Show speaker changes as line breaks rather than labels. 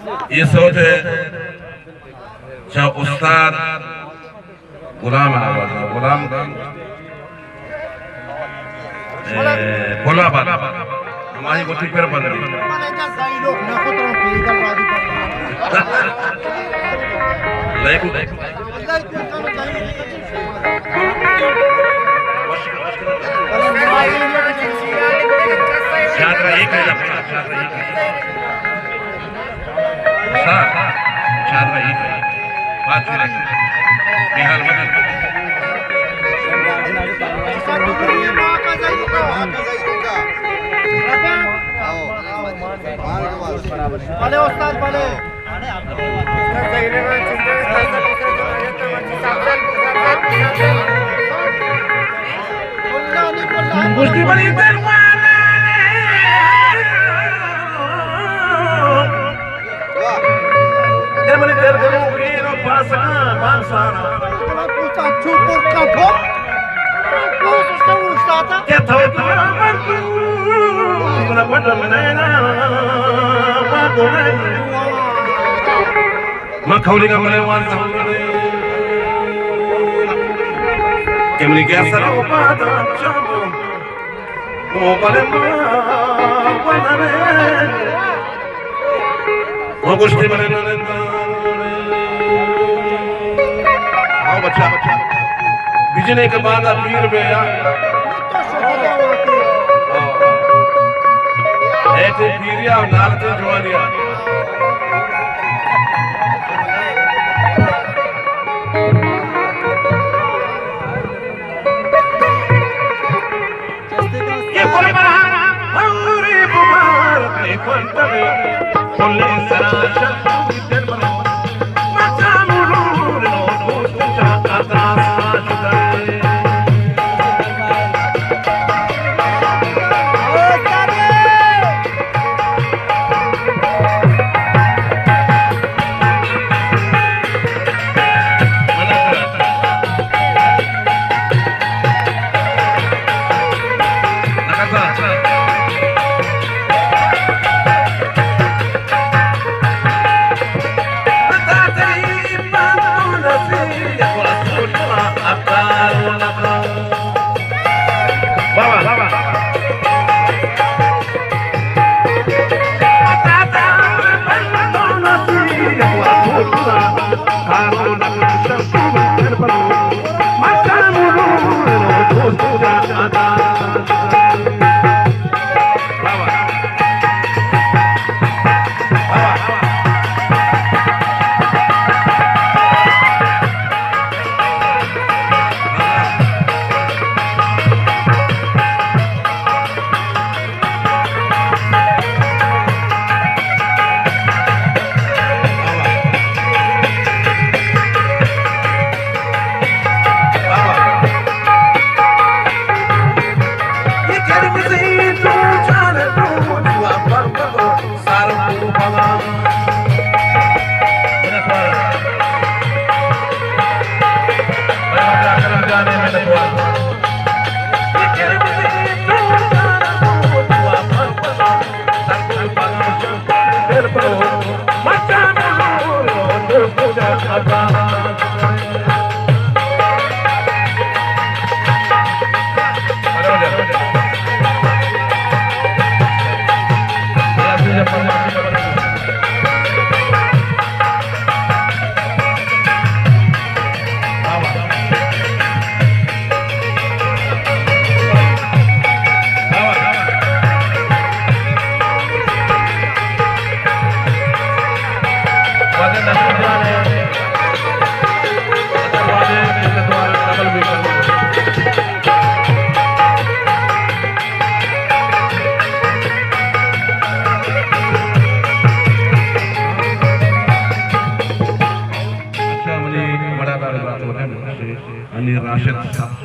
ये सोच है उस्ताद गुलाम गुलाम कोलाबाद हमारी गोटी पर बन रही छात्र एक छात्र एक बात निहाल
भले उस्ताद भले
कुश्ती बड़ी मखौली का बड़े वाल केमनी क्या सर उपादा चाबो ओ बड़े बने वो कुश्ती बने आओ बच्चा बिजने के बाद पीर में ऐसे पीरिया और नालते जवानिया ये कोई बहाना हमारे बुमार अपने पंतरे बोले सराशा इधर बनो मचा मुरूर नो दोस्त चाहता आणि राशद